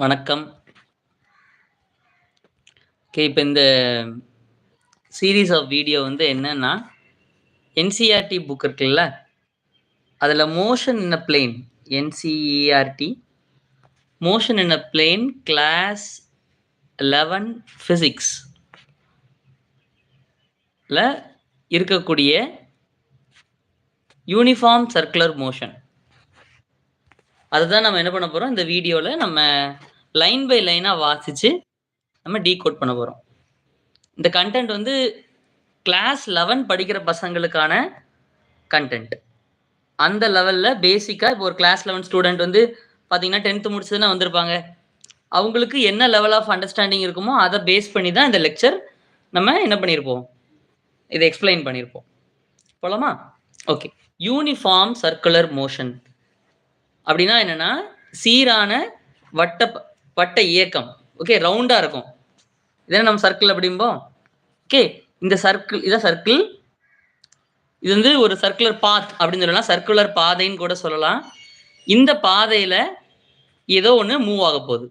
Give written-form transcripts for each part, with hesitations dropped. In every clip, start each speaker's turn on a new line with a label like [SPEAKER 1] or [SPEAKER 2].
[SPEAKER 1] வணக்கம். இப்ப இந்த சீரிஸ் ஆஃப் வீடியோ வந்து என்னன்னா, என்சிஇஆர்டி புக் இருக்குல்ல, அதுல motion in a plane NCERT motion in a plane class 11 பிசிக்ஸ்ல இருக்கக்கூடிய யூனிஃபார்ம் சர்க்குலர் மோஷன். அதுதான் நம்ம என்ன பண்ண போறோம், இந்த வீடியோல நம்ம லைன் பை லைனா வாசிச்சு நம்ம டீகோட் பண்ண போறோம். இந்த கண்டென்ட் வந்து கிளாஸ் 11 படிக்கிற பசங்களுக்கான கண்டென்ட். அந்த லெவல்ல பேசிக்கா இப்போ ஒரு கிளாஸ் 11 ஸ்டூடெண்ட் வந்து பார்த்தீங்கன்னா 10th முடிச்சதுன்னா வந்திருப்பாங்க. அவங்களுக்கு என்ன லெவல் ஆஃப் அண்டர்ஸ்டாண்டிங் இருக்குமோ அதை பேஸ் பண்ணி தான் இந்த லெக்சர் நம்ம என்ன பண்ணியிருப்போம், இதை எக்ஸ்பிளைன் பண்ணியிருப்போம். போலாமா? ஓகே. யூனிஃபார்ம் சர்க்குலர் மோஷன் அப்படின்னா என்னன்னா, சீரான வட்ட இயக்கம். ஓகே, ரவுண்டா இருக்கும். இதான் நம்ம சர்க்கிள் அப்படிம்போம். ஓகே, இந்த சர்க்கிள் இதான் சர்க்கிள். இது வந்து ஒரு சர்க்குலர் பாத் அப்படின்னு சொல்லலாம், சர்க்குலர் பாதைன்னு கூட சொல்லலாம். இந்த பாதையில ஏதோ ஒன்று மூவ் ஆக போகுது,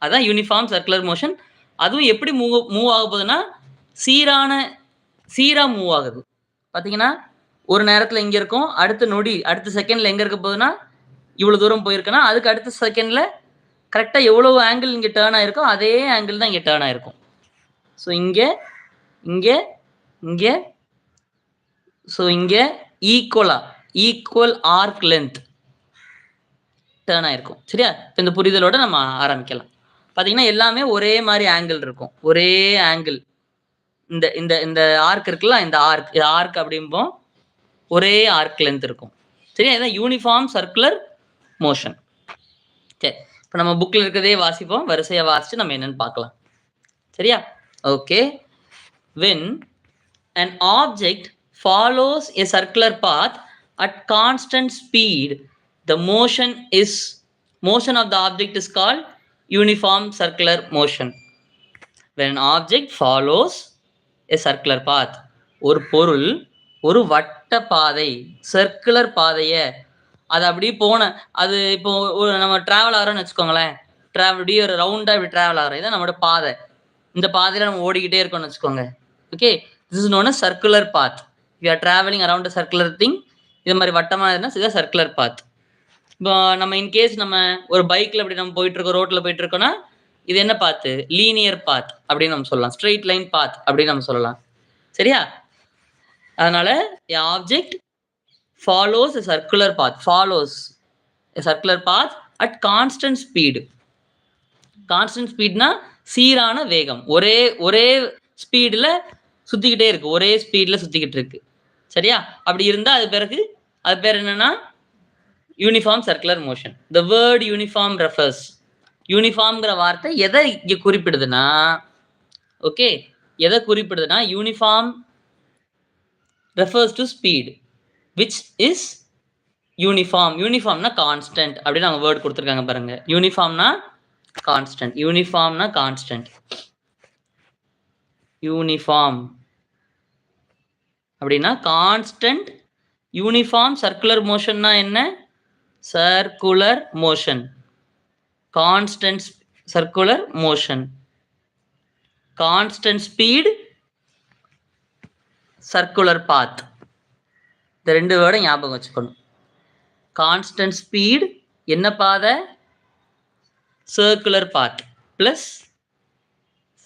[SPEAKER 1] அதான் யூனிஃபார்ம் சர்க்குலர் மோஷன். அதுவும் எப்படி மூவ் ஆக போகுதுன்னா, சீரா மூவ் ஆகுது. பார்த்தீங்கன்னா ஒரு நேரத்தில் இங்கே இருக்கும், அடுத்த நொடி அடுத்த செகண்ட்ல எங்கே இருக்க போகுதுன்னா இவ்வளோ தூரம் போயிருக்குன்னா அதுக்கு அடுத்த செகண்ட்ல கரெக்டாக எவ்வளவு ஆங்கிள் இங்கே டேர்ன் ஆயிருக்கோ அதே ஆங்கிள் தான் இங்கே டேர்ன் ஆயிருக்கும். ஸோ இங்கே இங்கே இங்கே ஸோ இங்கே ஈக்குவல் ஆர்க் லென்த் டேர்ன் ஆயிருக்கும். சரியா? இந்த புரிதலோட நம்ம ஆரம்பிக்கலாம். பார்த்தீங்கன்னா எல்லாமே ஒரே மாதிரி ஆங்கிள் இருக்கும், ஒரே ஆங்கிள். இந்த இந்த இந்த ஆர்க் இருக்குல்ல, இந்த ஆர்க் அப்படிம்போம், ஒரே ஆர்க் லென்த் இருக்கும். சரியா? இதான் யூனிஃபார்ம் சர்க்குலர் மோஷன். சரி, இப்போ நம்ம புக்கில் இருக்கிறதே வாசிப்போம், வரிசையாக வாசிச்சு நம்ம என்னன்னு பார்க்கலாம். சரியா? Okay. when an object follows a circular path at constant speed, the motion of the object is called uniform circular motion. when an object follows a circular path, ஒரு பொருள் ஒரு வட்ட பாதை சர்க்குலர் பாதையை அது அப்படியே அது இப்போ நம்ம டிராவல் ஆகிறோம்னு வச்சுக்கோங்களேன், இப்படி ஒரு ரவுண்டா இப்படி டிராவல் ஆகிறோம், இதான் நம்மளோட பாதை. இந்த பாதையில நம்ம ஓடிக்கிட்டே இருக்கோம்னு வச்சுக்கோங்க. Okay, this is known as circular path. We are traveling around a circular thing. இது மாதிரி வட்டமா இருந்தா இதுதான் சர்க்குலர் பாத். இப்போ நம்ம இன்கேஸ் நம்ம ஒரு பைக்ல அப்படி நம்ம போயிட்டு இருக்கோம், ரோட்ல போயிட்டு இருக்கோம்னா இது என்ன பாத்து? லீனியர் பாத் அப்படின்னு நம்ம சொல்லலாம், ஸ்ட்ரெயிட் லைன் பாத் அப்படின்னு நம்ம சொல்லலாம். சரியா? அதனால object follows a circular path at constant speed. Constant ஸ்பீட்னா சீரான வேகம், ஒரே ஸ்பீடில் சுற்றிக்கிட்டே இருக்கு, ஒரே ஸ்பீடில் சுற்றிக்கிட்டு இருக்கு. சரியா? அப்படி இருந்தால் அது பேர் என்னன்னா uniform circular motion. The word uniform refers, யூனிஃபார்ம்ங்கிற வார்த்தை எதை இங்கே குறிப்பிடுதுன்னா, ஓகே, எதை குறிப்பிடுதுன்னா uniform refers to speed which is uniform. யூனிஃபார்ம்னா கான்ஸ்டன்ட் அப்படின்னு அவங்க வேர்ட் கொடுத்துருக்காங்க பாருங்க. யூனிஃபார்ம்னா கான்ஸ்டன்ட், யூனிஃபார்ம்னா கான்ஸ்டன்ட். யூனிஃபார்ம் அப்படின்னா கான்ஸ்டன்ட். யூனிஃபார்ம் சர்க்குலர் மோஷன்னா என்ன? Circular motion, constant circular motion, constant speed, circular path. இந்த ரெண்டு வேர்டும் ஞாபகம் வச்சுக்கணும். கான்ஸ்டன்ட் ஸ்பீட் என்ன பாதை? circular path plus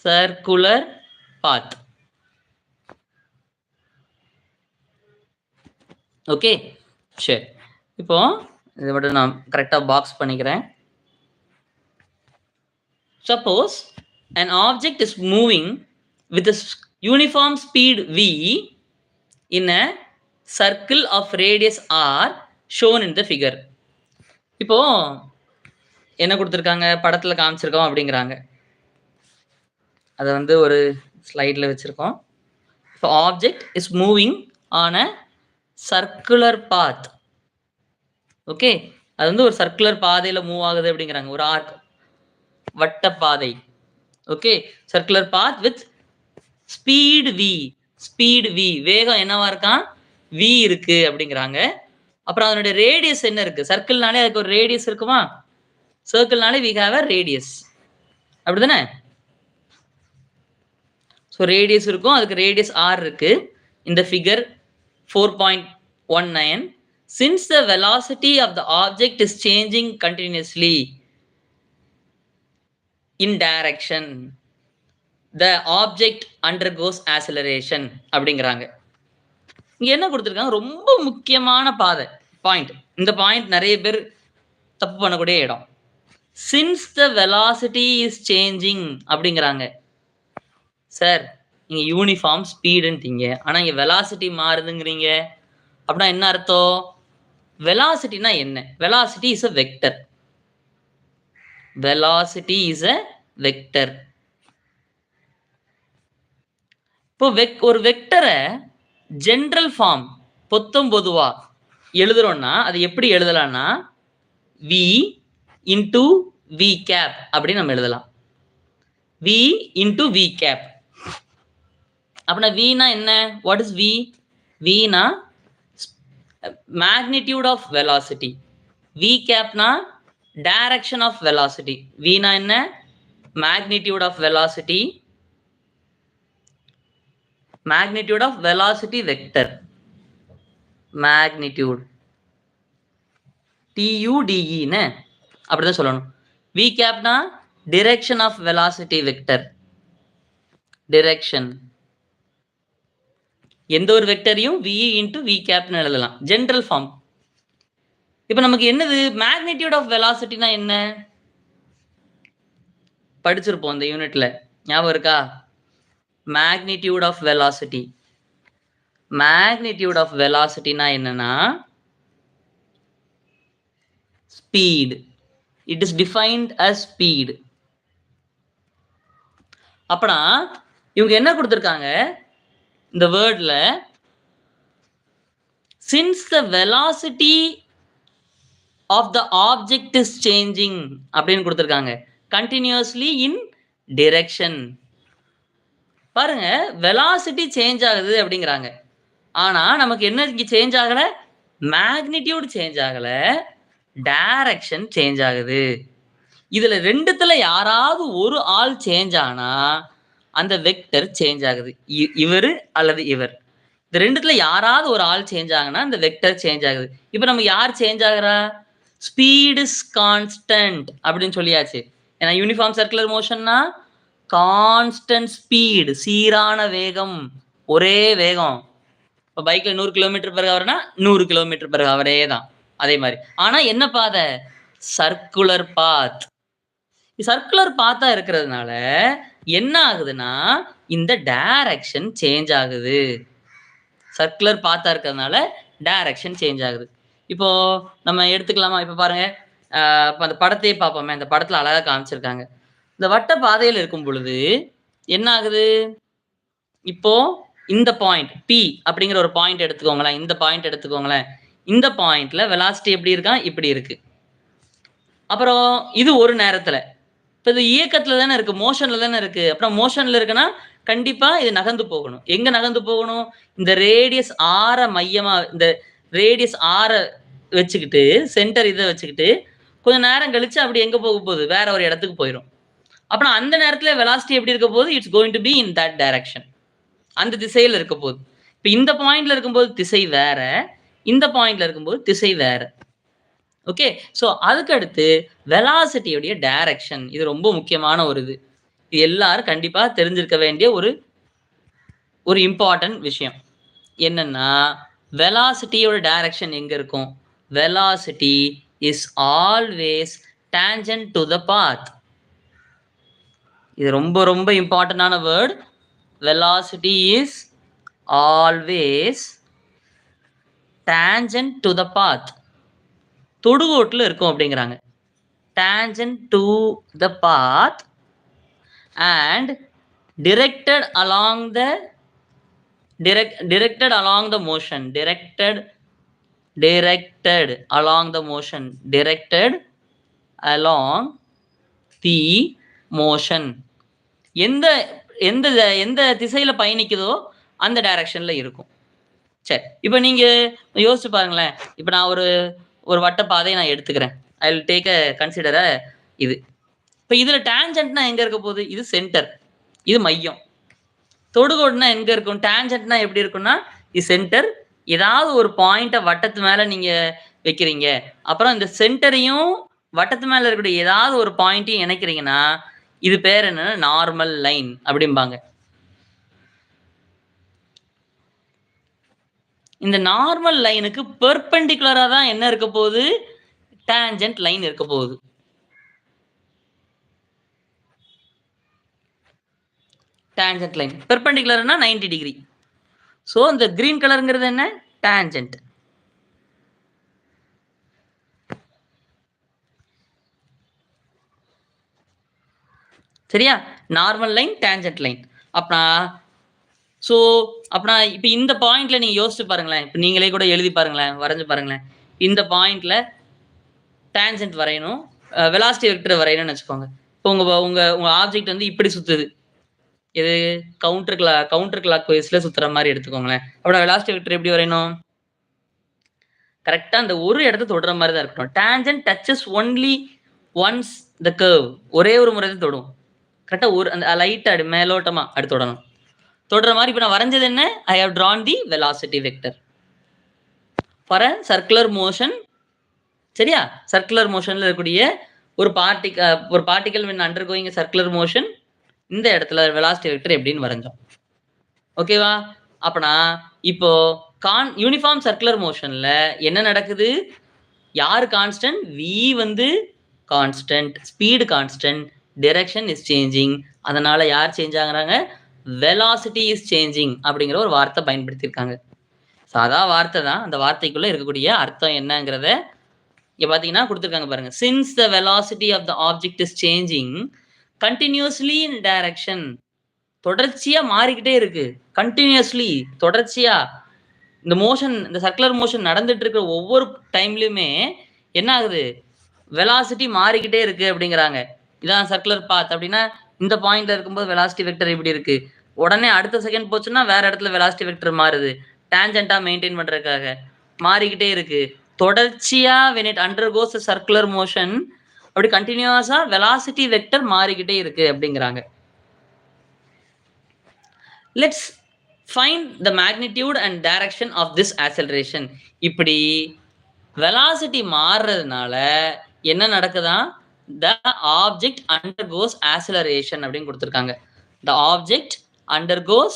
[SPEAKER 1] circular path. Okay, சரி. இப்போ இதை மட்டும் நான் கரெக்டாக பாக்ஸ் பண்ணிக்கிறேன். Suppose an object is moving with a uniform speed v in a circle of radius r shown in the figure. இப்போ என்ன கொடுத்துருக்காங்க, படத்தில் காமிச்சிருக்கோம் அப்படிங்கிறாங்க. அதை வந்து ஒரு ஸ்லைடில் வச்சுருக்கோம். இப்போ object is moving on a circular path. Okay, அது வந்து ஒரு சர்க்குலர் பாதையில் மூவ் ஆகுது அப்படிங்கிறாங்க, ஒரு ஆர்க் வட்ட பாதை. Okay, circular path with speed V, வேகம் என்னவா இருக்கான்? வி இருக்கு அப்படிங்கிறாங்க. அப்புறம் அதனுடைய ரேடியஸ் என்ன இருக்கு? சர்க்கிள்னாலே அதுக்கு ஒரு ரேடியஸ் இருக்குமா? சர்க்கிள்னாலே we have a radius. அப்படிதானே? ஸோ ரேடியஸ் இருக்கும், அதுக்கு ரேடியஸ் r இருக்கு. இந்த figure 4.19. Since the velocity of the object is changing continuously in direction, the object undergoes acceleration அப்படிங்கிறாங்க. இங்க என்ன கொடுத்திருக்காங்க? ரொம்ப முக்கியமான பாயிண்ட். இந்த பாயிண்ட் நிறைய பேர் தப்பு பண்ணக்கூடிய இடம். Since the velocity is changing அப்படிங்கிறாங்க. சார் நீங்க யூனிஃபார்ம் ஸ்பீடுன்றீங்க, ஆனா இங்க வெலாசிட்டி மாறுதுங்கிறீங்க. அப்படின்னா என்ன அர்த்தம்? வெலாசிட்டினா என்ன? Velocity is a vector. Velocity is a vector. இப்போ ஒரு வெக்டரை ஜெனரல் ஃபார்ம் பொதுவா எழுதுறோம்னா அது எப்படி எழுதலாம்னா v into v cap அப்படின்னு நம்ம எழுதலாம். v into v cap. அப்படின்னா v னா என்ன? What is v? v னா magnitude of velocity. v cap னா direction of velocity. v னா என்ன? magnitude of velocity. magnitude of velocity vector. magnitude TUDE னே அப்படிதான் சொல்லணும். v cap னா direction of velocity vector. direction. எந்த ஒரு வெக்டரையும் v into v cap னு எழுதலாம், ஜெனரல் ஃபார்ம். இப்போ நமக்கு என்னது மேக்னிடியூட் ஆஃப் வெலாசிட்டினா என்ன படிச்சிருப்போம் இந்த யூனிட்ல, ஞாபகம் இருக்கா? Magnitude of velocity. Magnitude of வெலாசிட்டினா என்னன்னா speed. It is defined as speed. அப்பனா இவங்க என்ன கொடுத்திருக்காங்க இந்த வேர்ட்ல? since the velocity of the object is changing அப்படின்னு கொடுத்திருக்காங்க, continuously in direction. பாருங்க, வெலாசிட்டி சேஞ்ச் ஆகுது அப்படிங்கிறாங்க, ஆனா நமக்கு என்ன இங்க சேஞ்ச் ஆகல? மேக்னிடியூட் சேஞ்ச் ஆகல, டைரக்ஷன் சேஞ்ச் ஆகுது. இதுல ரெண்டுத்துல யாராவது ஒரு ஆள் சேஞ்ச் ஆனா அந்த வெக்டர் சேஞ்ச் ஆகுது. இவரு அல்லது இவர், இந்த ரெண்டுத்துல யாராவது ஒரு ஆள் சேஞ்ச் ஆகுனா அந்த வெக்டர் சேஞ்ச் ஆகுது. இப்ப நம்ம யார் சேஞ்ச் ஆகுறா? ஸ்பீட் இஸ் கான்ஸ்டன்ட் அப்படின்னு சொல்லியாச்சு. ஏன்னா யூனிஃபார்ம் சர்க்குலர் மோஷன்னா கான்ஸ்டன்ட் ஸ்பீடு, சீரான வேகம், ஒரே வேகம். இப்போ பைக்ல 100 km/h 100 km/h தான் அதே மாதிரி. ஆனா என்ன பாதை? சர்க்குலர் பாத். சர்க்குலர் பாத்தா இருக்கிறதுனால என்ன ஆகுதுன்னா இந்த டைரக்ஷன் சேஞ்ச் ஆகுது. சர்க்குலர் பாத்தா இருக்கிறதுனால டைரக்ஷன் சேஞ்ச் ஆகுது. இப்போ நம்ம எடுத்துக்கலாமா? இப்போ பாருங்க, அந்த படத்தையே பார்ப்போமே. இந்த படத்துல அழகா காமிச்சிருக்காங்க. இந்த வட்ட பாதையில் இருக்கும் பொழுது என்ன ஆகுது? இப்போ இந்த பாயிண்ட் P அப்படிங்கிற ஒரு பாயிண்ட் எடுத்துக்கோங்களேன். இந்த பாயிண்ட் எடுத்துக்கோங்களேன். இந்த பாயிண்ட்ல வெலாசிட்டி எப்படி இருக்கா? இப்படி இருக்கு. அப்புறம் இது ஒரு நேரத்துல, இப்போ இது இயக்கத்துல தானே இருக்கு, மோஷன்ல தானே இருக்கு. அப்புறம் மோஷன்ல இருக்குன்னா கண்டிப்பா இது நகர்ந்து போகணும். எங்க நகர்ந்து போகணும்? இந்த ரேடியஸ் ஆர மையமா, இந்த ரேடியஸ் ஆர வச்சுக்கிட்டு, சென்டர் இதை வச்சுக்கிட்டு கொஞ்சம் நேரம் கழிச்சு அப்படி எங்க போக போகுது? வேற ஒரு இடத்துக்கு போயிடும். அப்புறம் அந்த நேரத்துல வெலாசிட்டி எப்படி இருக்க போகுது? It's going to be in that direction. அந்த திசையில இருக்க போகுது. இப்போ இந்த பாயிண்ட்ல இருக்கும்போது திசை வேற, இந்த பாயிண்ட்ல இருக்கும்போது திசை வேற. ஓகே, ஸோ அதுக்கு அடுத்து வெலாசிட்டியோடைய டைரக்ஷன். இது ரொம்ப முக்கியமான ஒரு இது எல்லாரும் கண்டிப்பா தெரிஞ்சிருக்க வேண்டிய ஒரு இம்பார்ட்டன்ட் விஷயம். என்னன்னா வெலாசிட்டியோட டைரக்ஷன் எங்க இருக்கும்? Velocity is always tangent to the path. இது ரொம்ப ரொம்ப இம்பார்ட்டன்டான word. Velocity is always tangent to the path. தொடுகோட்டில் இருக்கும் அப்படிங்கிறாங்க. Tangent to the path and directed along the directed along the motion. directed along the motion. directed along the motion. எந்த எந்த எந்த திசையில பயணிக்குதோ அந்த டைரக்ஷன்ல இருக்கும். சரி, இப்போ நீங்க யோசிச்சு பாருங்களேன். இப்போ நான் ஒரு வட்ட பாதையை நான் எடுத்துக்கிறேன். I will take a consider இது. இப்ப இதுல டான்ஜென்ட்னா எங்க இருக்க போகுது? இது சென்டர், இது மையம். தொடுகோடுனா எங்க இருக்கும்? டான்ஜென்ட்னா எப்படி இருக்கும்னா, இது சென்டர், ஏதாவது ஒரு பாயிண்ட்ட வட்டத்து மேல நீங்க வைக்கிறீங்க. அப்புறம் இந்த சென்டரையும் வட்டத்து மேல இருக்கக்கூடிய ஏதாவது ஒரு பாயிண்ட்டையும் இணைக்கிறீங்கன்னா, இது பேர் என்னன்னா நார்மல் லைன் அப்படிம்பாங்க. இந்த நார்மல் லைனுக்கு பெர்பெண்டிகுலரா தான் என்ன இருக்க போகுது? டான்ஜென்ட் லைன் இருக்க போகுது. Tangent line. பெர்பெண்டிகுலர்னா 90 டிகிரி. சோ இந்த கிரீன் கலர்ங்கிறது என்ன? டான்ஜென்ட். சரியா? Normal line, tangent line. அப்பனா சோ அப்பனா இப்ப இந்த பாயிண்ட்ல நீங்க யோசிச்சு பாருங்களேன். இப்ப நீங்களே கூட எழுதி பாருங்களேன். வரைஞ்சு பாருங்களேன். இந்த பாயிண்ட்ல டான்ஜென்ட் வரையணும். வெலாசிட்டி வெக்டர் வரையணும்னு வச்சுக்கோங்க. இப்போ உங்க உங்க உங்க ஆப்ஜெக்ட் வந்து இப்படி சுத்துது. இது கவுண்டர் கிளாக் வைஸ்ல சுத்துற மாரி எடுத்துக்கோங்களேன். அப்ப வெலாசிட்டி வெக்டர் எப்படி வரையணும்? கரெக்ட்டா அந்த ஒரு இடத்த தொடுற மாரி தான் இருக்கணும். Tangent touches only once the curve. ஒரே ஒரு முறை தான் தொடும். கரெக்ட்டா ஒரு அந்த லைட்டா மேலோட்டமா அப்படி தொடணும். தொடுற மாரி இப்ப நான் வரைஞ்சது என்ன? I have drawn the velocity vector for a circular motion. சரியா? சர்க்குலர் மோஷன்ல இருக்கக்கூடிய ஒரு particle when undergoing a circular motion இந்த இடத்துல வெலாசிட்டி வெக்டர் எப்படின்னு வரைஞ்சோம். ஓகேவா? அப்பனா இப்போ யூனிஃபார்ம் சர்க்குலர் மோஷன்ல என்ன நடக்குது? யாரு கான்ஸ்டன்ட்? v வந்து constant, speed constant, direction is changing. அதனால யார் சேஞ்ச் ஆகுறாங்க? வெலாசிட்டி இஸ் சேஞ்சிங் அப்படிங்கிற ஒரு வார்த்தை பயன்படுத்தியிருக்காங்க. சாதா வார்த்தை தான். அந்த வார்த்தைக்குள்ள இருக்கக்கூடிய அர்த்தம் என்னங்கிறத இங்க பாத்தீங்கன்னா கொடுத்துருக்காங்க பாருங்க. Since the velocity of the object is changing continuously in direction. தொடர்ச்சியா மாறிக்கிட்டே இருக்கு. கண்டினியூஸ்லி தொடர்ச்சியா இந்த மோஷன், இந்த சர்க்குலர் மோஷன் நடந்துட்டு இருக்கிற ஒவ்வொரு டைம்லயுமே என்ன ஆகுது? வெலாசிட்டி மாறிக்கிட்டே இருக்கு அப்படிங்கிறாங்க. இதான் சர்க்குலர் பாத் அப்படின்னா இந்த பாயிண்ட்ல இருக்கும்போது வெலாசிட்டி வெக்டர் இப்படி இருக்கு. உடனே அடுத்த செகண்ட் போச்சுன்னா வேற இடத்துல வெலாசிட்டி வெக்டர் மாறுது. டான்ஜென்ட்டா மெயின்டைன் பண்றதுக்காக மாறிக்கிட்டே இருக்கு. தொடர்ச்சியா when it undergoes a circular motion அப்படி கண்டினியூஸா வெலாசிட்டி வெக்டர் மாறிக்கிட்டே இருக்கு அப்படிங்கிறாங்க. Let's find the magnitude and direction of this acceleration. இப்படி வெலாசிட்டி மாறுறதுனால என்ன நடக்குதா? The object undergoes acceleration அப்படின்னு கொடுத்திருக்காங்க. The object undergoes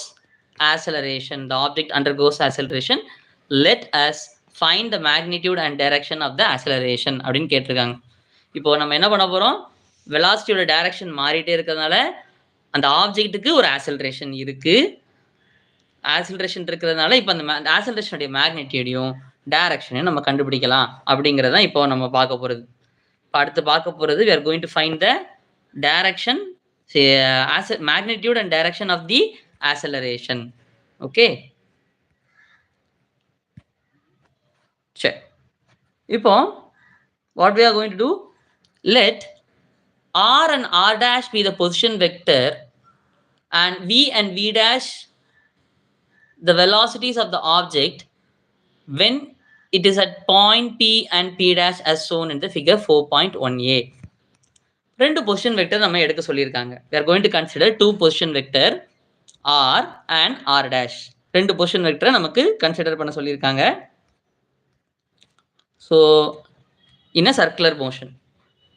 [SPEAKER 1] acceleration. The object undergoes acceleration. Let us find the magnitude and direction of the acceleration அப்படின்னு கேட்டிருக்காங்க. இப்போ நம்ம என்ன பண்ண போறோம்? வெலாசிட்டியோட டைரக்ஷன் மாறிட்டே இருக்கிறதுனால அந்த ஆப்ஜெக்ட்டுக்கு ஒரு ஆக்சலரேஷன் இருக்கு. ஆக்சலரேஷன் இருக்கிறதுனால இப்போ அந்த ஆக்சலரேஷனுடைய மேக்னிடியூடையும் டைரக்ஷனையும் நம்ம கண்டுபிடிக்கலாம் அப்படிங்கிறது தான் இப்போ நம்ம பார்க்க போறது. இப்போ அடுத்து பார்க்க போறது we are going to find the direction, magnitude and direction of the acceleration. Okay. சரி. இப்போ what we are going to do? Let r and r dash be the position vector and v and v dash the velocities of the object when it is at point P and P dash as shown in the figure 4.1a. ரெண்டு position vector நம்ம எடுக்க சொல்லியிருக்காங்க. we are going to consider two position vector r and r dash. ரெண்டு position வெக்டரை நமக்கு consider பண்ண சொல்லியிருக்காங்க. So in a circular motion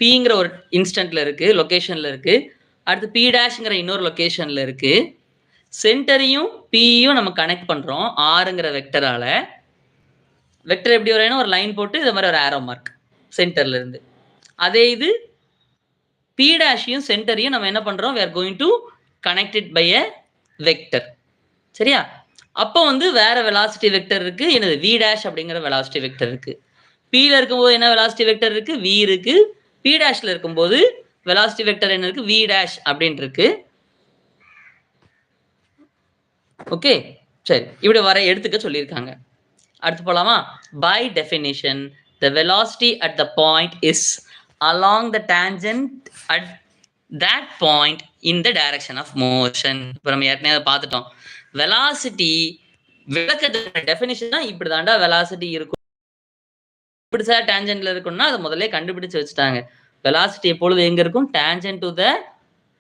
[SPEAKER 1] பிங்கிற ஒரு இன்ஸ்டன்ட்ல இருக்கு, லொகேஷன்ல இருக்கு. அடுத்து பி டேஷ்ங்கிற இன்னொரு லொகேஷன்ல இருக்கு. சென்டரையும் பியும் நம்ம கனெக்ட் பண்றோம் ஆறுங்கிற வெக்டரால. வெக்டர் எப்படி வரையணும்? ஒரு லைன் போட்டு இது மாதிரி ஒரு ஆரோ மார்க் சென்டர்ல இருந்து. அதே இது பி டேஷையும் சென்டரையும் நம்ம என்ன பண்றோம்? we are going to connect it by a vector. சரியா? அப்போ வந்து வேற வெலாசிட்டி வெக்டர் இருக்கு. என்னது? v டேஷ் அப்படிங்கிற வெலாசிட்டி வெக்டர் இருக்கு. பில இருக்கும்போது என்ன வெலாசிட்டி வெக்டர் இருக்கு? v இருக்கு. பி டேஷ்ல இருக்கும்போது வெலாசிட்டி வெக்டர் என்ன இருக்கு? v டேஷ் அப்படின்னு இருக்கு. ஓகே, சரி. இப்படி வர எடுத்துக்க சொல்லியிருக்காங்க. அடுத்து போலாமா? By definition the velocity at the point is along the tangent at that point in the direction of motion. இப்போ நம்ம ஏற்கனவே பார்த்துட்டோம். வெலாசிட்டி விளக்கத்தோட டெஃபினிஷன் தான் இப்படி தாண்டா வெலாசிட்டி இருக்கும். இப்படி சார் டான்ஜென்ட்ல இருக்கும்னா அதை முதல்ல கண்டுபிடிச்சு வச்சுட்டாங்க. வெலாசிட்டி எப்பொழுது எங்க இருக்கும்? டான்ஜென்ட் டு த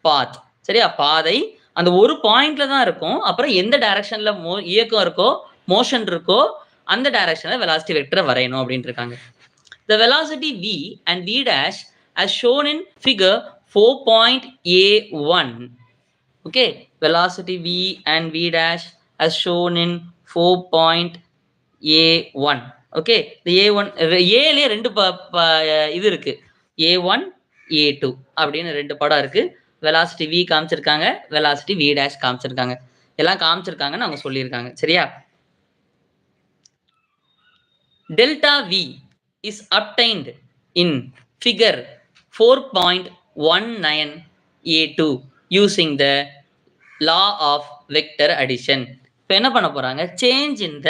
[SPEAKER 1] பாத். சரியா? பாதை அந்த ஒரு பாயிண்ட்ல தான் இருக்கும். அப்புறம் எந்த டைரக்ஷன்ல இயக்கம் இருக்கோ, மோஷன் இருக்கோ, அந்த டைரக்ஷன்ல வெலாசிட்டி வெக்டர வரையணும் அப்படின்னு இருக்காங்க. The velocity v and v dash as shown in figure 4.a1. Okay, velocity v and v dash as shown in 4.a1. Okay, the a1 a-லயே ரெண்டு இது இருக்கு. a1 a2 அப்படின்னு ரெண்டு படம் இருக்கு. வெலாசிட்டி v காமிச்சிருக்காங்க, வெலாசிட்டி v dash காமிச்சிருக்காங்க. எல்லாம் காமிச்சிருக்காங்கன்னு அவங்க சொல்லியிருக்காங்க. சரியா? Delta v is obtained in figure 4.19a2 using the law of vector addition. இப்போ என்ன பண்ண போறாங்க? Change in the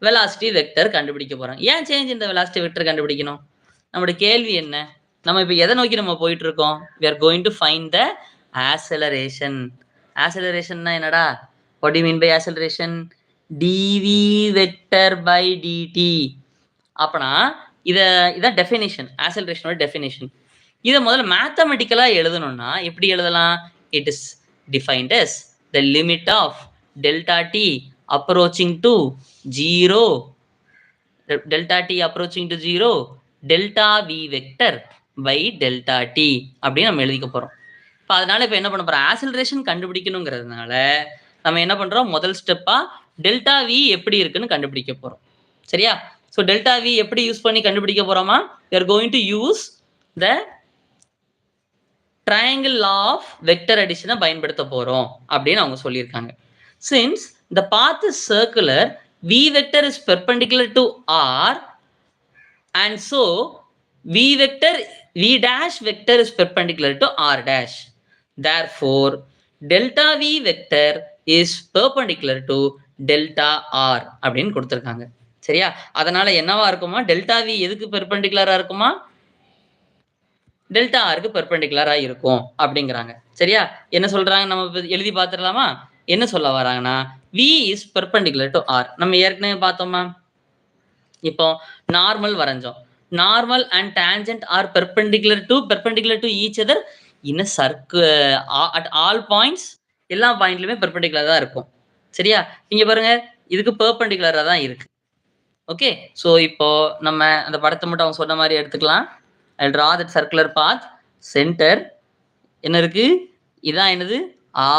[SPEAKER 1] velocity vector கண்டுபிடிக்க போறாங்க. ஏன் change in the velocity vector கண்டுபிடிக்கணும்? நம்மளுடைய கேள்வி என்ன? நம்ம இப்போ எதை நோக்கி நம்ம போயிட்டு இருக்கோம்? we are going to find the acceleration. acceleration-னா என்னடா? what do you mean by acceleration? dv vector by dt. அப்பனா இதான் டெஃபினிஷன், ஆக்சலரேஷனோட டெஃபினிஷன். இதை முதல்ல மேத்தமெட்டிக்கலா எழுதணும்னா எப்படி எழுதலாம்? It is defined as the limit of delta t approaching to 0, delta t approaching to 0, delta v vector by delta t அப்படின்னு நம்ம எழுதிக்க போறோம். இப்போ அதனால இப்போ என்ன பண்ண போறோம்? ஆக்சலரேஷன் கண்டுபிடிக்கணுங்கிறதுனால நம்ம என்ன பண்றோம்? முதல் ஸ்டெப்பா டெல்டா வி எப்படி இருக்குன்னு கண்டுபிடிக்க போறோம். சரியா? ஸோ டெல்டா வி எப்படி யூஸ் பண்ணி கண்டுபிடிக்க போறோமா? we are going to use the triangle law of vector addition பயன்படுத்த போறோம் அப்படின்னு அவங்க சொல்லியிருக்காங்க. since the path is circular, v vector is perpendicular to r and so v dash vector is perpendicular to r dash. therefore delta v vector is perpendicular to delta r அப்படின்னு கொடுத்திருக்காங்க. சரியா? அதனால என்னவா இருக்குமா? டெல்டா வி எதுக்கு பெர்பெண்டிகுலரா இருக்குமா? Delta ஆருக்கு பெர்பெண்டிகுலரா இருக்கும் அப்படிங்கிறாங்க. சரியா? என்ன சொல்றாங்க? நம்ம எழுதி பார்த்துடலாமா? என்ன சொல்ல வராங்கன்னா v is perpendicular to r. நம்ம ஏற்கனவே பார்த்தோமா? இப்போ நார்மல் வரைஞ்சோம். Normal and tangent are perpendicular to each other in a circle at all points. எல்லா பாயிண்ட்லயுமே பெர்பெண்டிகுலரா தான் இருக்கும். சரியா? இங்க பாருங்க, இதுக்கு பெர்பெண்டிகுலரா தான் இருக்கு. ஓகே, ஸோ இப்போ நம்ம அந்த படத்தை மட்டும் அவங்க சொன்ன மாதிரி எடுத்துக்கலாம். I'll draw that circular path. Centre என்ன இருக்கு? இதான் என்னது?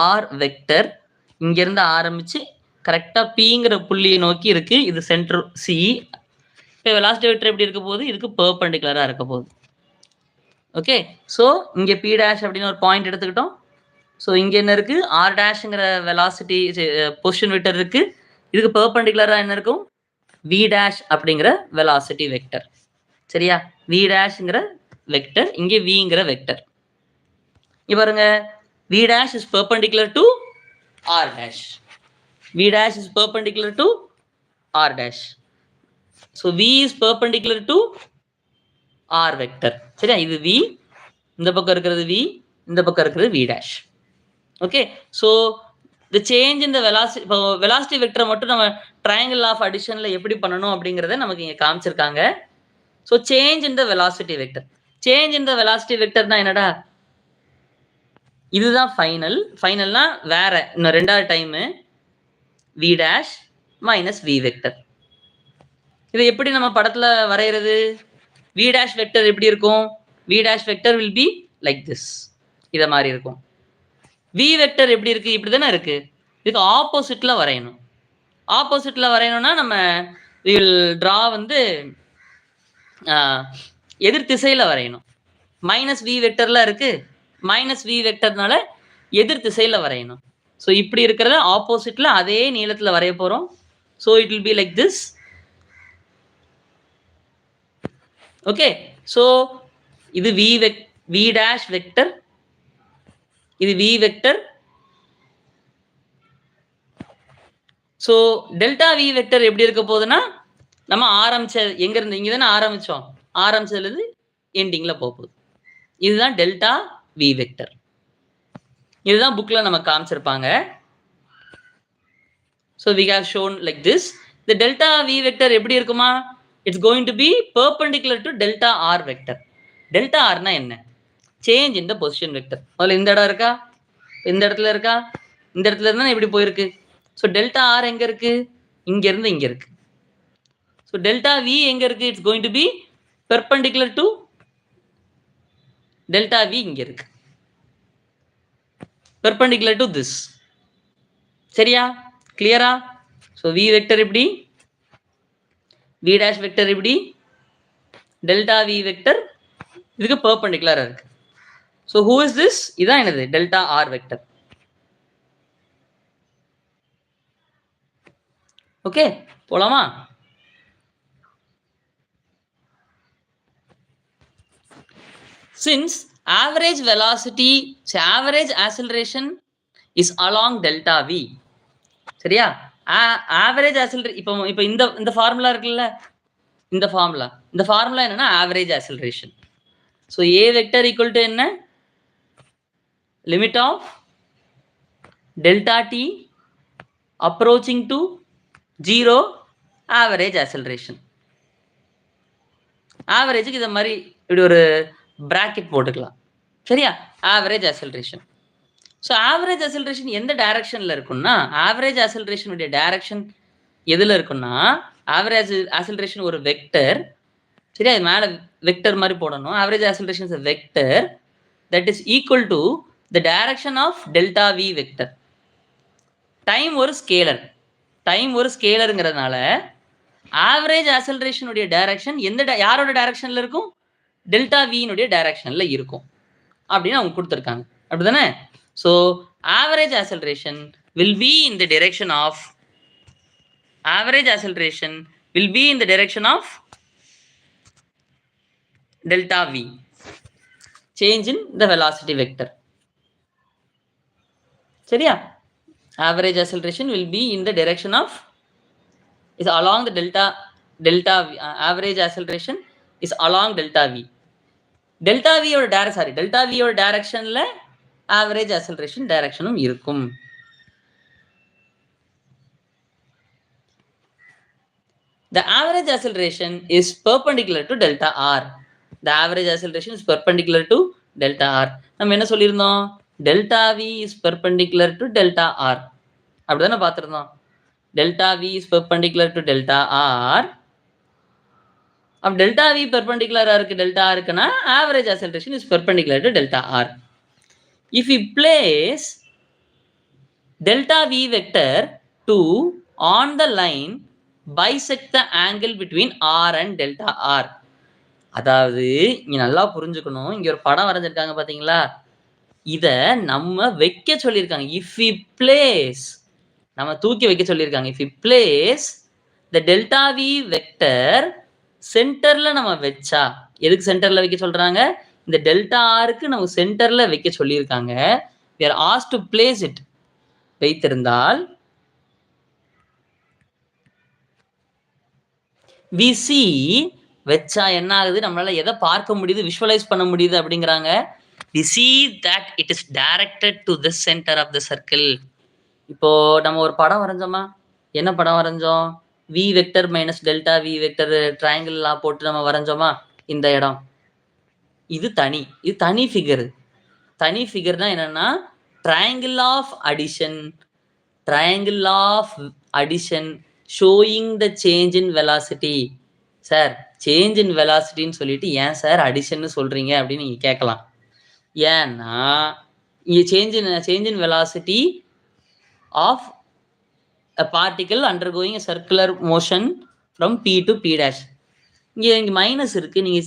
[SPEAKER 1] R vector. இங்கிருந்து ஆரம்பிச்சு கரெக்டாக பிங்கிற புள்ளியை நோக்கி இருக்கு. இது சென்டர் சி. இப்போ வெலாசிட்டி வெக்டர் எப்படி இருக்க போகுது? இதுக்கு பெர்பெண்டிகுலராக இருக்க போகுது. ஓகே, ஸோ இங்கே பி டேஷ் அப்படின்னு ஒரு பாயிண்ட் எடுத்துக்கிட்டோம். ஸோ இங்கே என்ன இருக்கு? ஆர் டேஷ்ங்கிற வெலாசிட்டி பொசிஷன் வெக்டர் இருக்கு. இதுக்கு பெர்பெண்டிகுலராக என்ன இருக்கும்? v dash அப்படிங்கிற வெலாசிட்டி வெக்டர். சரியா? v dashங்கிற வெக்டர், இங்கே vங்கிற வெக்டர். இங்க பாருங்க, v dash is perpendicular to r dash. v dash is perpendicular to r dash. so v is perpendicular to r vector. சரியா? இது v, இந்த பக்கம் இருக்கிறது v, இந்த பக்கம் இருக்கிறது v dash. Okay, so the change in the velocity, velocity vector மட்டும் நம்ம triangle of additionல எப்படி பண்ணணும் அப்படிங்கறத நமக்கு இங்க காமிச்சிருக்காங்க. so change in the velocity vector. change in the velocity vectorனா என்னடா? இதுதான் ஃபைனல். ஃபைனல்னா வேற இன்னும் ரெண்டாவது time v dash minus v vector. இதை எப்படி நம்ம படத்துல வரைகிறது? v dash vector எப்படி இருக்கும்? v dash vector will be like this. இத மாதிரி இருக்கும். v vector எப்படி இருக்கு? இப்படி தானே இருக்கு. இதுக்கு ஆப்போசிட்ல வரையணும். ஆப்போசிட்ல வரையணும்னா நம்ம we will draw வந்து எதிர் திசையில வரையணும். மைனஸ் வி வெக்டர்ல இருக்கு. மைனஸ் வி வெக்டர்னால எதிர் திசையில வரையணும். ஸோ இப்படி இருக்கிறத ஆப்போசிட்ல அதே நீளத்துல வரைய போறோம். So it will be like this. Okay, so இது வி டேஷ் வெக்டர், இது V vector. So delta V vector எப்படி இருக்க போகுதுன்னா, நம்ம ஆரம்பிச்ச எங்க இருந்து இங்க தானே ஆரம்பிச்சோம், ஆரம்பிச்சதுல இருந்து எண்டிங்ல போகுது. இதுதான் டெல்டா வி வெக்டர். இதுதான் புக்ல நம்ம காமிச்சிருப்பாங்க. So we have shown like this. இந்த டெல்டா வி வெக்டர் எப்படி இருக்குமா? It's going to be perpendicular to delta R vector. Delta ஆர்னா என்ன? Change in the position vector. முதல்ல இந்த இடம் இருக்கா, இந்த இடத்துல இருக்கா, இந்த இடத்துல இருந்தா இப்படி போயிருக்கு. ஸோ டெல்டா ஆர் எங்க இருக்கு? இங்க இருந்து இங்க இருக்கு. ஸோ டெல்டா வி எங்க இருக்கு? It's going to be perpendicular to delta V இங்க இருக்கு, பெர்பெண்டிகுலர் டு திஸ். சரியா? கிளியரா? ஸோ வி வெக்டர் இப்படி, வி டேஷ் வெக்டர் இப்படி, டெல்டா வி வெக்டர் இதுக்கு பெர்பெண்டிகுலரா இருக்கு. So who is this? இதான் என்னது? Delta R vector. ஓகே, போலாமா? Since average velocity, so average acceleration is along delta v. சரியா? ஆவரேஜ் ஆக்சிலரேஷன் இப்போ இந்த ஃபார்முலா இருக்குல்ல, இந்த ஃபார்முலா என்னன்னா average acceleration. So A vector equal to என்ன? Limit of delta T approaching to 0 average acceleration. ஆவரேஜுக்கு இதை மாதிரி இப்படி ஒரு பிராக்கெட் போட்டுக்கலாம். சரியா? Average acceleration. So average acceleration எந்த டைரக்ஷன்ல இருக்குன்னா, ஆவரேஜ் ஆக்சிலரேஷனுடைய டைரக்ஷன் எதுல இருக்குன்னா, ஆவரேஜ் ஆக்சிலரேஷன் ஒரு வெக்டர். சரியா? இது மேல வெக்டர் மாதிரி போடணும். Average acceleration is a vector that is equal to the direction of delta v vector. Time ஒரு ஸ்கேலர், ஸ்கேலருங்கிறதுனால ஆவரேஜ் ஆக்சிலரேஷன் உடைய டைரக்ஷன் யாரோட டைரக்ஷன்ல இருக்கும்? டெல்டா வினுடைய டைரக்ஷன்ல இருக்கும் அப்படின்னு அவங்க கொடுத்துருக்காங்க. அப்படிதானே? So average acceleration will be in the direction of delta v, change in the velocity vector. சரியா? average acceleration will be in the direction of is along the delta v. Average acceleration is along delta v. delta v ஓட டைரக்ஷன்ல average acceleration டைரக்ஷனும் இருக்கும். The average acceleration is perpendicular to delta r. The average acceleration is perpendicular to delta r. நம்ம என்ன சொல்லியிருந்தோம்? delta v is perpendicular to delta r. அப்படிதானே பார்த்திருந்தோம். delta v is perpendicular to delta r. அப்ப delta v perpendicular-ஆ இருக்கு delta r இருக்குன்னா average acceleration is perpendicular to delta r. If we place delta v vector 2 on the line bisect the angle between r and delta r. அதாவது இங்க நல்லா புரிஞ்சுக்கணும். இங்க ஒரு படம் வரைஞ்சிருக்காங்க பாத்தீங்களா? இத நம்ம வைக்க சொல்லியிருக்காங்க. if we place, நம்ம தூக்கி வைக்க சொல்லியிருக்காங்க. if we place the delta v vector சென்டர்ல நம்ம வச்சா, எதுக்கு சென்டர்ல வைக்க சொல்றாங்க? இந்த டெல்டா ஆருக்கு நம்ம சென்டர்ல வைக்க சொல்லியிருக்காங்க. we are asked to place it. வைத்திருந்தால் we see, வச்சா என்ன ஆகுது? நம்மளால எதை பார்க்க முடியுது, விஷுவலைஸ் பண்ண முடியுது அப்படிங்கிறாங்க. we see that it is directed to the center of the circle. இப்போ நம்ம ஒரு படம் வரைஞ்சோமா? என்ன படம் வரைஞ்சோம்? v vector minus delta v vector ட்ரையாங்கிள்லாம் போட்டு நம்ம வரைஞ்சோமா? இந்த இடம் இது தனி ஃபிகர். தனி ஃபிகர்னா என்னன்னா triangle of addition showing the change in velocity. Sir change in வெலாசிட்டின்னு சொல்லிட்டு ஏன் சார் அடிஷன் சொல்றீங்க அப்படின்னு நீங்க கேட்கலாம். ஏன்னா இங்க change in velocity of a particle undergoing a circular motion from p to p dash. இங்க மைனஸ் இருக்கு. நீங்க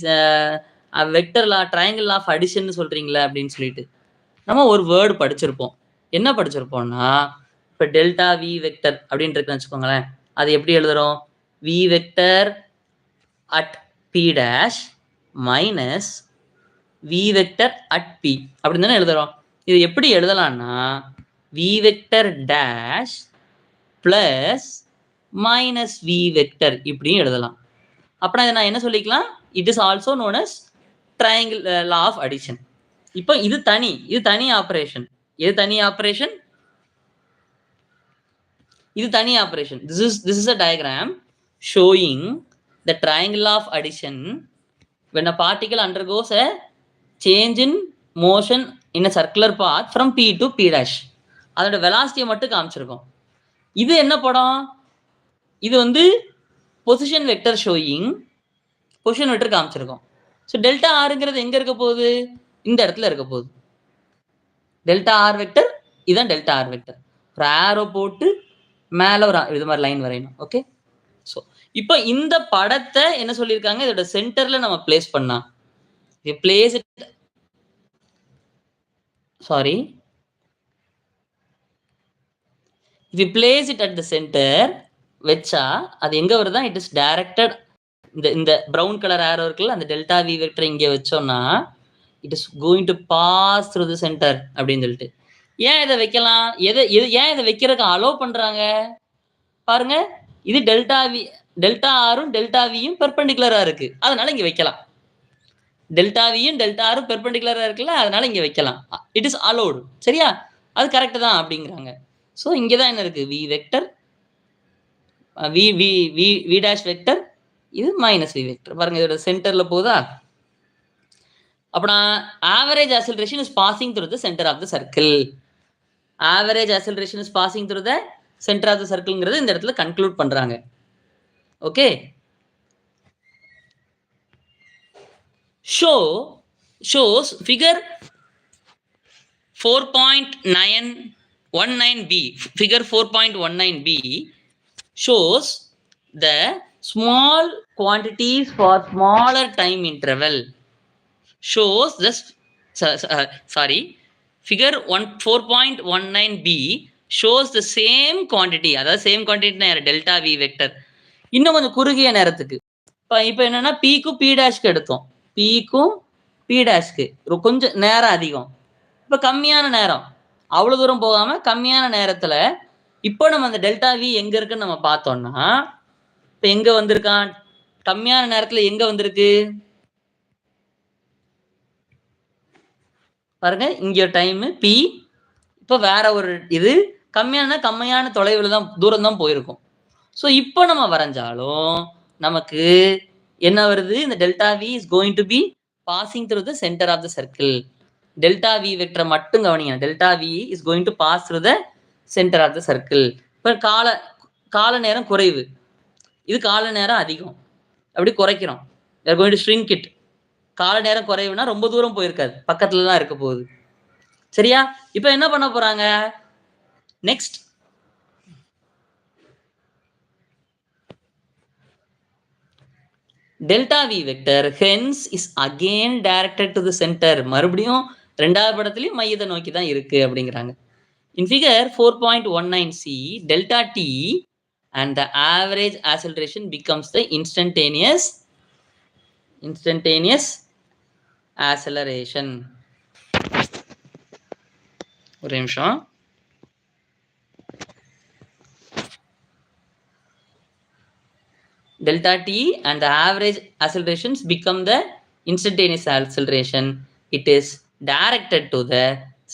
[SPEAKER 1] vector law triangle of addition சொல்றீங்களா அப்படின்னு சொல்லிட்டு நம்ம ஒரு வேர்டு படிச்சிருப்போம். என்ன படிச்சிருப்போம்னா, இப்போ டெல்டா வி வெக்டர் அப்படின்னு இருக்குன்னு வச்சுக்கோங்களேன். அது எப்படி எழுதுறோம்? V vector at P dash minus V vector at P அப்படின்னு தானே எழுதுறோம். இது எப்படி எழுதலாம்னா V vector dash plus minus V vector இப்படியும் எழுதலாம். அப்படின்னா இதை நான் என்ன சொல்லிக்கலாம்? It is also known as triangle law of addition. இப்போ இது தனி ஆபரேஷன். எது தனி ஆபரேஷன்? இது தனி operation. This is a diagram showing the triangle of addition when a particle undergoes a change in motion in a circular path from P to P dash. அதோட வெலாசிட்டியை மட்டும் காமிச்சிருக்கோம். இது என்ன படம்? இது வந்து position vector showing, position vector காமிச்சிருக்கோம். So delta ஆருங்கிறது எங்க இருக்க போகுது? இந்த இடத்துல இருக்க போகுது. டெல்டா ஆர் வெக்டர், இதுதான் டெல்டா ஆர் வெக்டர். ஒரு ஆரோ போட்டு மேல ஒரு இது மாதிரி லைன் வரையணும். ஓகே, ஸோ இப்போ இந்த படத்தை என்ன சொல்லியிருக்காங்க, இதோட சென்டர்ல நம்ம பிளேஸ் பண்ணா, place it, sorry, if you place it at the center வச்சா அது எங்க வருதா, இட் இஸ் டைரக்டட், இந்த பிரவுன் கலர் ஆரோ இருக்குல்ல, அந்த டெல்டா வி வெக்டர் இங்கே வச்சோம்னா it is going to pass through the centre அப்படின்னு சொல்லிட்டு. ஏன் இதை வைக்கலாம், ஏன் இதை வைக்கிறதுக்கு அலோ பண்றாங்க பாருங்க. இது டெல்டா ஆரும் டெல்டா வியும் பெர்பெண்டிகுலரா இருக்கு, அதனால இங்க வைக்கலாம். டெல்டா வியும் டெல்டா ஆரும் பெர்பெண்டிகுலரா இருக்குல்ல, அதனால இங்க வைக்கலாம். It is allowed. சரியா, அது கரெக்ட் தான் அப்படிங்கிறாங்க. ஸோ இங்கதான் என்ன இருக்கு, V vector, V dash vector, இது மைனஸ் வி வெக்டர். பாருங்க இதோட சென்டர்ல போதா. அப்பனா average acceleration is passing through the center of the circle. Average acceleration is passing through the center of the circleங்கிறது இந்த இடத்துல கன்க்ளூட் பண்றாங்க. Okay, shows figure 4.919b, figure 4.19b shows the small quantities for smaller time interval. Shows this, sorry, figure 4.19b shows the same quantity, அதாவது same quantity delta V vector, இன்னும் கொஞ்சம் குறுகிய நேரத்துக்கு. இப்போ என்னன்னா பிக்கும் பி டேஷ்க்கு எடுத்தோம், பிக்கும் பி டேஷ்க்கு கொஞ்சம் நேரம் அதிகம், இப்போ கம்மியான நேரம், அவ்வளவு தூரம் போகாம கம்மியான நேரத்துல இப்போ நம்ம அந்த டெல்டா வி எங்க இருக்குன்னு நம்ம பார்த்தோம்னா, இப்போ எங்க வந்திருக்கான், கம்மியான நேரத்துல எங்க வந்திருக்கு பாருங்க. இங்க டைம் பி, இப்போ வேற ஒரு இது கம்மியான தொலைவில் தான், தூரம் தான் போயிருக்கும். ஸோ இப்போ நம்ம வரைஞ்சாலும் நமக்கு என்ன வருது, இந்த delta V is going to be passing through the centre of the circle. Delta V வெக்டரை மட்டும் கவனிங்க, delta V is going to pass through the centre of the circle. இப்போ கால நேரம் குறைவு, இது கால நேரம் அதிகம், அப்படி குறைக்கிறோம். we are going to shrink it. கால நேரம் குறைவுனா ரொம்ப தூரம் போயிருக்காது, பக்கத்துல தான் இருக்க போகுது. சரியா, இப்போ என்ன பண்ண போறாங்க next, delta V vector hence is again directed to the center. மறுபடியும் ரெண்டாவது படத்துலயும் மையத்தை நோக்கி தான் இருக்கு அப்படிங்கிறாங்க. In figure 4.19c, delta t and the average acceleration becomes the instantaneous acceleration. ஒரு நிமிஷம், delta t and the average accelerations become the instantaneous acceleration. It is directed to the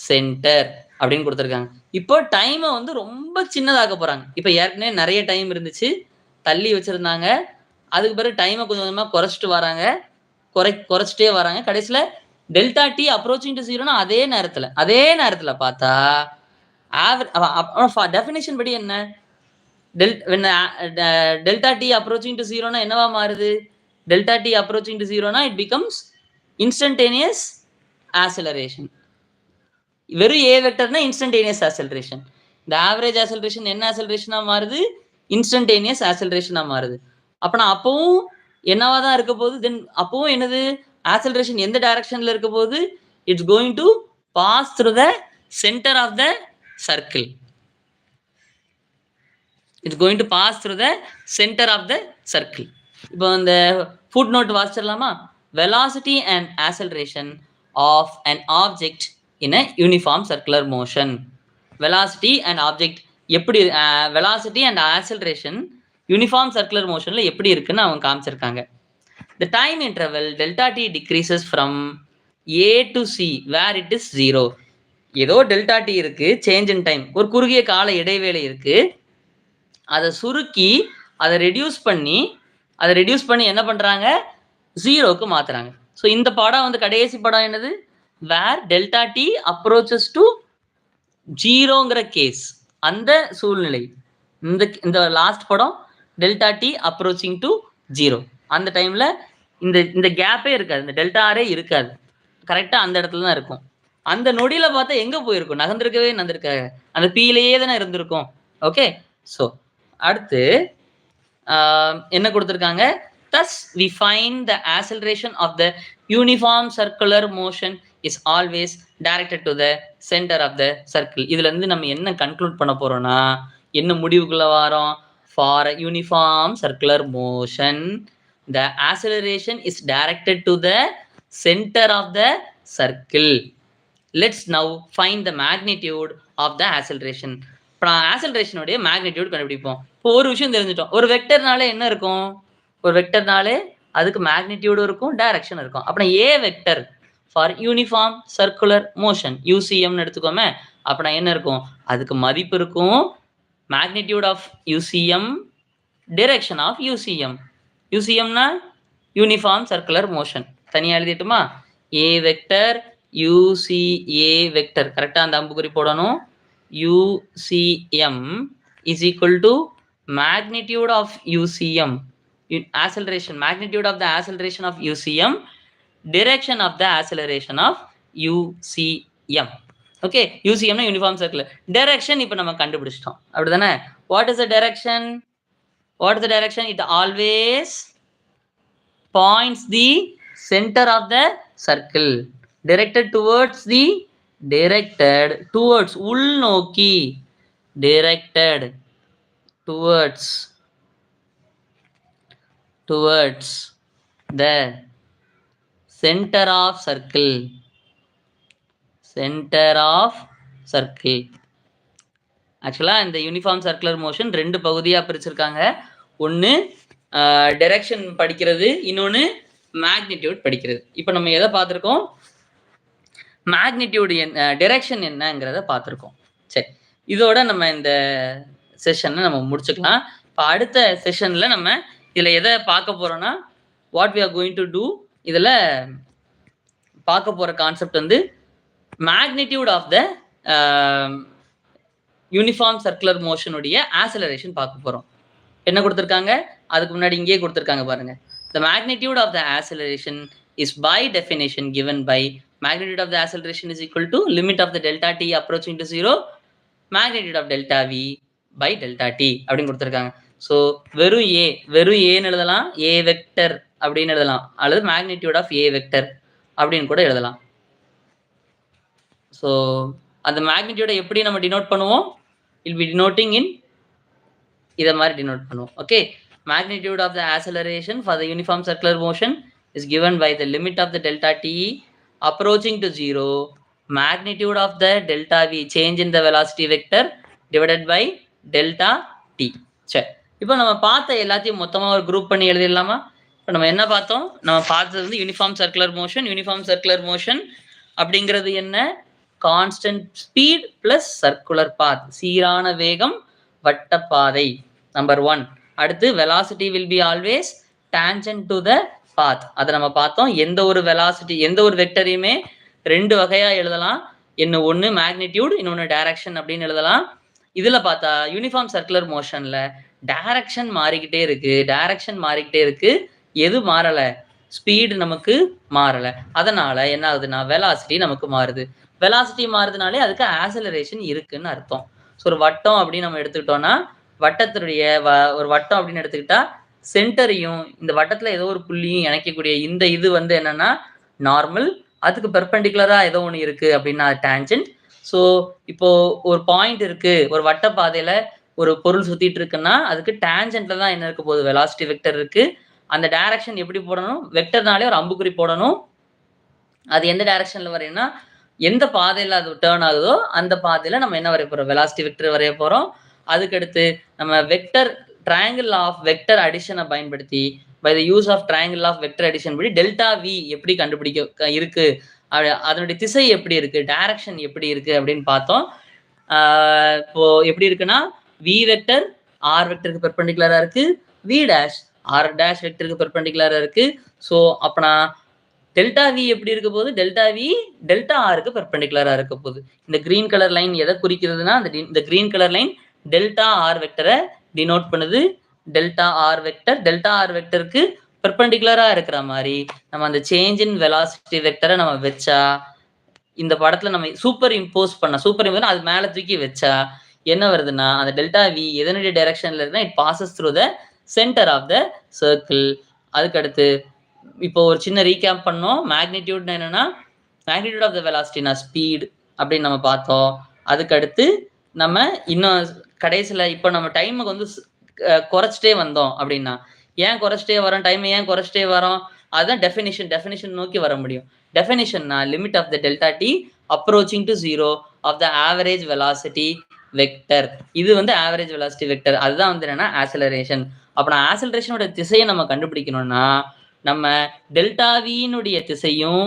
[SPEAKER 1] center அப்படின்னு கொடுத்துருக்காங்க. இப்போ டைமை வந்து ரொம்ப சின்னதாக்க போறாங்க. இப்போ ஏற்கனவே நிறைய டைம் இருந்துச்சு, தள்ளி வச்சிருந்தாங்க, அதுக்கு பிறகு டைமை கொஞ்சம் கொஞ்சமா குறைச்சிட்டு வராங்க, குறைச்சிட்டே வராங்க. கடைசியில டெல்டா டி அப்ரோச்சிங் டு ஜீரோனா அதே நேரத்துல பார்த்தா டெஃபினேஷன் படி என்ன, டெல்டா டி அப்ரோச்சிங் டு ஜீரோனா என்னவா மாறுது, டெல்டா டி அப்ரோச்சிங் டு ஜீரோனா இட் பிகம்ஸ் இன்ஸ்டன்டேனியஸ் ஆக்சிலரேஷன். வெறும் ஏ வெக்டர்னா இன்ஸ்டன்டேனியஸ் ஆக்சிலரேஷன். இந்த ஆவரேஜ் ஆக்சிலரேஷன் என்ன ஆக்சிலரேஷனா மாறுது, இன்ஸ்டன்டேனியஸ் ஆக்சிலரேஷனா மாறுது. அப்பனா அப்பவும் என்னவா தான் இருக்க போகுது, தென் அப்பவும் என்னது, ஆக்சிலரேஷன் எந்த டைரக்ஷன்ல இருக்க போகுது, it's going to pass through the centre of the circle. It's going to pass through the centre of the circle. இப்போ இந்த ஃபுட் நோட் வாசிச்சிடலாமா, velocity and acceleration of an object in a uniform circular motion. Velocity and object எப்படி, velocity and acceleration uniform circular மோஷன்ல எப்படி இருக்குன்னு அவங்க காமிச்சிருக்காங்க. The time interval delta t decreases from A to C where it is 0. ஏதோ delta D இருக்கு, change in time, ஒரு குறுகிய கால இடைவேளை இருக்கு, அதை சுருக்கி அதை ரெடியூஸ் பண்ணி என்ன பண்றாங்க, 0க்கு மாத்துறாங்க. ஸோ இந்த படம் வந்து கடைசி படம் என்னது? Where delta T approaches to 0ங்கிற கேஸ். அந்த சூழ்நிலை. இந்த லாஸ்ட் படம் டெல்டா டி அப்ரோச்சிங் டு 0. அந்த டைம்ல இந்த கேப்பே இருக்காது. இந்த டெல்டா ஆரே இருக்காது. கரெக்ட்டா அந்த இடத்துல தான் இருக்கும். அந்த நொடியில பார்த்தா எங்க போயிருக்கும்? நகர்ந்திருக்காது. அந்த பிலயே தானே இருந்திருக்கும். ஓகே. ஸோ அடுத்து என்ன கொடுத்திருக்காங்க? Thus, we find the acceleration of the uniform circular motion is always directed to the center of the circle. இதுல இருந்து நம்ம என்ன கன்க்ளூட் பண்ண போறோம்னா, என்ன முடிவுக்குள்ள வரோம்? For a uniform circular motion, the acceleration is directed to the center of the circle. Let's now find the magnitude of the acceleration. இப்போ acceleration உடைய magnitude கண்டுபிடிப்போம். இப்போ ஒரு விஷயம் தெரிஞ்சிட்டோம். ஒரு வெக்டர்னாலே என்ன இருக்கும்? ஒரு வெக்டர்னாலே அதுக்கு மேக்னிடியூடு இருக்கும், டைரக்ஷன் இருக்கும். அப்ப A vector for uniform circular motion யூசிஎம்னு எடுத்துக்கோமே. அப்ப என்ன இருக்கும்? அதுக்கு மதிப்பு இருக்கும். Magnitude of UCM, direction of UCM. யூசிஎம்னா யூனிஃபார்ம் சர்க்குலர் மோஷன். தனியா எழுதிட்டுமா? A வெக்டர் UCA வெக்டர் கரெக்டா அந்த அம்புக்குறி போடணும். UCM is equal to magnitude of UCM, acceleration, magnitude of the acceleration of UCM, direction of the acceleration of UCM. Okay, UCM na uniform circular. Direction இப்ப நம்ம கண்டுபிடிச்சிட்டோம். அப்படிதானே? What is the direction? What is the direction? It always points the center of the circle. Directed towards உள்நோக்கி, directed towards the center of circle. ஆக்சுவலா இந்த uniform circular motion ரெண்டு பகுதியா பிரிச்சிருக்காங்க. ஒன்னு டைரக்ஷன் படிக்கிறது, இன்னொன்னு மேக்னிடியூட் படிக்கிறது. இப்போ நம்ம எதை பார்த்துருக்கோம்? மேக்னிடியூட் டைரக்ஷன் என்னங்கிறத பார்த்துருக்கோம். சரி, இதோட நம்ம இந்த செஷனை நம்ம முடிச்சுக்கலாம். இப்போ அடுத்த செஷன்ல நம்ம இதுல எதை பார்க்க போறோம்னா, what we are going to do, இதுல பார்க்க போற கான்செப்ட் வந்து magnitude of the uniform circular motion உடைய ஆக்சலரேஷன் பார்க்க போறோம். என்ன கொடுத்துருக்காங்க? அதுக்கு முன்னாடி இங்கே கொடுத்துருக்காங்க பாருங்க. The magnitude of the acceleration is by definition given by magnitude of the acceleration is equal to limit of the delta t approaching to 0 magnitude of delta v by delta t அப்படின்னு கொடுத்துருக்காங்க. So வெறும் ஏன்னு எழுதலாம், ஏ vector அப்படின்னு எழுதலாம், அல்லது magnitude of A vector அப்படின்னு கூட எழுதலாம். ஸோ அந்த மேக்னிடியூடை எப்படி நம்ம டினோட் பண்ணுவோம்? இல் பி டினோட்டிங் இன் இதை மாதிரி டினோட் பண்ணுவோம். Okay, magnitude of the acceleration for the uniform circular motion is given by the limit of the delta t approaching to 0 magnitude of the delta v change in the velocity vector divided by delta t. சரி, இப்போ நம்ம பார்த்த எல்லாத்தையும் மொத்தமா ஒரு group பண்ணி எழுதிடலாமா? இப்போ நம்ம என்ன பார்த்தோம்? நம்ம பார்த்தது வந்து uniform circular motion. Uniform circular motion அப்படிங்கிறது என்ன? Constant speed plus circular path, சீரான வேகம், வட்டப்பாதை. நம்பர் 1. அடுத்து velocity will be always tangent to the path. அதை நம்ம பார்த்தோம். எந்த ஒரு வெலாசிட்டி, எந்த ஒரு வெக்டரையுமே ரெண்டு வகையா எழுதலாம். ஒன்று மேக்னிடியூட், இன்னொன்று டைரக்ஷன் அப்படின்னு எழுதலாம். இதுல பார்த்தா யூனிஃபார்ம் சர்க்குலர் மோஷன்ல டைரக்ஷன் மாறிக்கிட்டே இருக்கு. எது மாறல? ஸ்பீடு நமக்கு மாறல. அதனால என்ன ஆகுதுன்னா வெலாசிட்டி நமக்கு மாறுது. வெலாசிட்டி மாறுதுனாலே அதுக்கு ஆக்சலரேஷன் இருக்குன்னு அர்த்தம். ஸோ ஒரு வட்டம் அப்படின்னு நம்ம எடுத்துக்கிட்டோம்னா, வட்டத்தினுடைய ஒரு வட்டம் அப்படின்னு எடுத்துக்கிட்டா சென்டரையும் இந்த வட்டத்துல ஏதோ ஒரு புள்ளியும் இணைக்கக்கூடிய இந்த இது வந்து என்னன்னா நார்மல், அதுக்கு பெர்பெண்டிகுலரா ஏதோ ஒன்று இருக்கு அப்படின்னா டான்ஜென்ட். ஸோ இப்போ ஒரு பாயிண்ட் இருக்கு, ஒரு வட்ட பாதையில ஒரு பொருள் சுத்திட்டு இருக்குன்னா அதுக்கு டான்ஜென்ட்ல தான் என்ன இருக்க போகுது? வெலாசிட்டி வெக்டர் இருக்கு. அந்த டைரக்ஷன் எப்படி போடணும்? வெக்டர்னாலே ஒரு அம்புக்குறி போடணும். அது எந்த டைரக்ஷன்ல வரையும்னா, எந்த பாதையில அது டேர்ன் ஆகுதோ அந்த பாதையில நம்ம என்ன வரைய போறோம்? வெலாசிட்டி வெக்டர் வரைய போறோம். அதுக்கடுத்து நம்ம வெக்டர் ட்ரையாங்கிள் ஆஃப் வெக்டர் அடிஷனை பயன்படுத்தி by the use of triangle of vector addition படி டெல்டா வி எப்படி கண்டுபிடிக்க இருக்கு, அதனுடைய திசை எப்படி இருக்கு, டைரக்ஷன் எப்படி இருக்கு அப்படின்னு பார்த்தோம். இப்போ எப்படி இருக்குன்னா, வி வெக்டர் ஆர் வெக்டருக்கு பெர்பெண்டிகுலரா இருக்கு, வி டேஷ் ஆர் டேஷ் வெக்டருக்கு பெர்பெண்டிகுலரா இருக்கு. ஸோ அப்ப நான் டெல்டா வி எப்படி இருக்க போகுது? டெல்டா வி டெல்டா ஆருக்கு பெர்பெண்டிகுலரா இருக்க போகுது. இந்த கிரீன் கலர் லைன் எதை குறிக்கிறதுனா இந்த green colour line delta R வெக்டரை டினோட் பண்ணுது. டெல்டா ஆர் வெக்டருக்கு பெர்பெண்டிகுலரா இருக்கிற மாதிரி நம்ம அந்த சேஞ்ச் இன் வெலாசிட்டி வெக்டரை நம்ம வச்சா இந்த படத்துல நம்ம சூப்பர் இம்போஸ் அது மேல தூக்கி வச்சா என்ன வருதுன்னா அந்த டெல்டா வி எதனுடைய டைரக்ஷன்ல இருக்குன்னா it passes through the centre of the circle. அதுக்கு அடுத்து இப்போ ஒரு சின்ன ரீகேப் பண்ணோம். மேக்னிடியூட் என்னன்னா மேக்னிடியூட் ஆஃப் த வெலாசிட்டினா ஸ்பீட் அப்படின்னு நம்ம பார்த்தோம். அதுக்கு அடுத்து நம்ம இன்னும் கடைசியில் இப்போ நம்ம டைமுக்கு வந்து குறைச்சிட்டே வந்தோம் அப்படின்னா ஏன் குறைச்சிட்டே வரோம், டைம் ஏன் குறைச்சிட்டே வரோம், அதுதான் டெஃபினிஷன் நோக்கி வர முடியும். டெஃபினிஷன்னா limit of the delta T approaching to 0 of the average velocity vector. இது வந்து ஆவரேஜ் வெலாசிட்டி வெக்டர். அதுதான் வந்து என்னன்னா ஆக்சலரேஷன். அப்போ நான் ஆக்சலரேஷனோட திசையை நம்ம கண்டுபிடிக்கணும்னா நம்ம டெல்டா வினுடைய திசையும்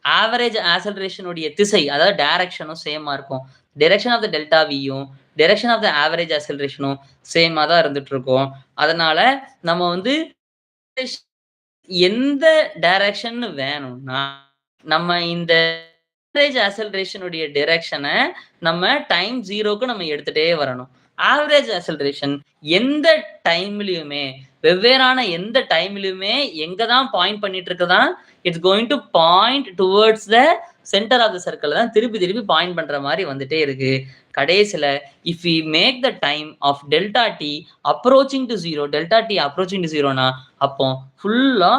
[SPEAKER 1] ஆவரேஜ் ஆக்சலரேஷனுடைய திசை அதாவது டைரக்ஷனும் சேமா இருக்கும். டைரக்ஷன் ஆஃப் த டெல்டா வியும் டைரக்ஷன் ஆஃப் த ஆவரேஜ் ஆக்சலரேஷனும் சேமா தான் இருந்துட்டு இருக்கும். அதனால நம்ம வந்து எந்த டைரக்ஷன் வேணும்னா நம்ம இந்த ஆவரேஜ் ஆக்சலரேஷனுடைய டைரக்ஷனை நம்ம டைம் 0க்கு நம்ம எடுத்துட்டே வரணும். ஆவரேஜ் ஆக்சலரேஷன் எந்த டைம்லயுமே வெவ்வேறான எந்த டைம்லயுமே எங்க தான் பாயிண்ட் பண்ணிட்டு இருக்குதான் it's going to point towards the centre of the circle தான் திருப்பி பாயிண்ட் பண்ற மாதிரி வந்துட்டே இருக்கு. கடைசியில if we make the time of delta T approaching to 0 delta T approaching to 0னா அப்போ ஃபுல்லா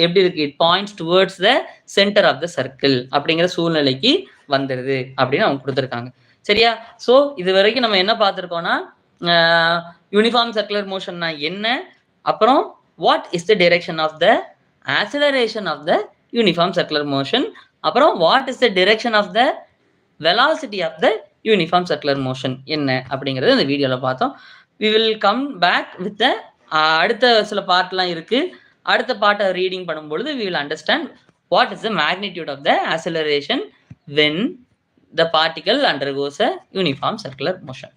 [SPEAKER 1] எப்படி இருக்கு it points towards the centre of the circle அப்படிங்கிற சூழ்நிலைக்கு வந்துடுது அப்படின்னு அவங்க கொடுத்துருக்காங்க. சரியா? ஸோ இது வரைக்கும் நம்ம என்ன பார்த்துருக்கோம்னா யூனிஃபார்ம் சர்க்குலர் மோஷன்னா என்ன, அப்புறம் what is the direction of the acceleration of the uniform circular motion, அப்புறம் what is the direction of the velocity of the uniform circular motion என்ன அப்படிங்கிறது இந்த வீடியோவில் பார்த்தோம். We will come back with அடுத்த சில பார்ட்லாம் இருக்கு. அடுத்த பார்ட்டை ரீடிங் பண்ணும்பொழுது we will understand what is the magnitude of the acceleration when the particle undergoes a uniform circular motion.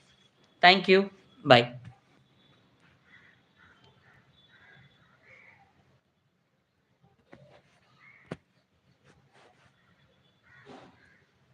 [SPEAKER 1] Thank you. Bye.